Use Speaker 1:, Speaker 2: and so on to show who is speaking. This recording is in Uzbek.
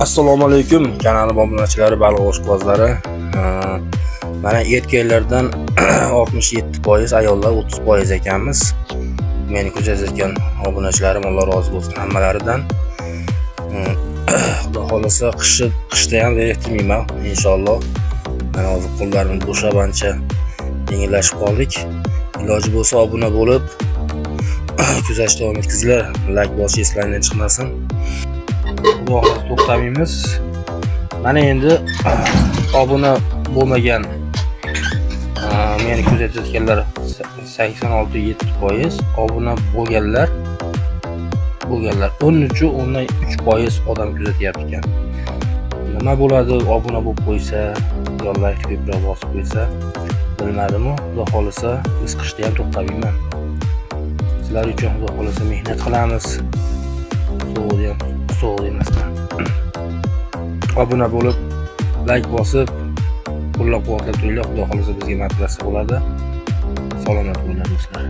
Speaker 1: Assalomu alaykum kanalim obunachilari, baliq oshqozlari. Mana erkaklardan 67%, ayollar 30% ekanmiz. Meni kuzatayotgan obunachilarim, Alloh rozi bo'lsin hammalaridan. Xudo xolasa qishda ham bertirmayman inshaalloh. Mana hozir qo'llarim bo'shab ancha yengillashib qoldik. Iloji bo'lsa obuna bo'lib kuzatishda davom etkizinglar. Like bosish eslaringdan chiqmasin. Xudo xolasa to'xtamaymiz. Mana endi obuna bo'lmagan meni kuzatayotganlar 86-7%, obuna bo'lganlar 13-13% odam kuzatyapti ekan. Nima bo'ladi obuna bo'lib qo'ysa, yo like ko'proq bosib qo'ysa, bilmadim-ku. Xudo xolasa biz qishda ham to'xtamayman. Sizlar uchun xudo xolasa mehnat qilamiz. So'g'd emasman. Obuna bo'lib, like bosib, qo'llab-quvvatlab turinglar. Xudo xolasa bizga madad bo'ladi. Salomat bo'linglar do'stlar.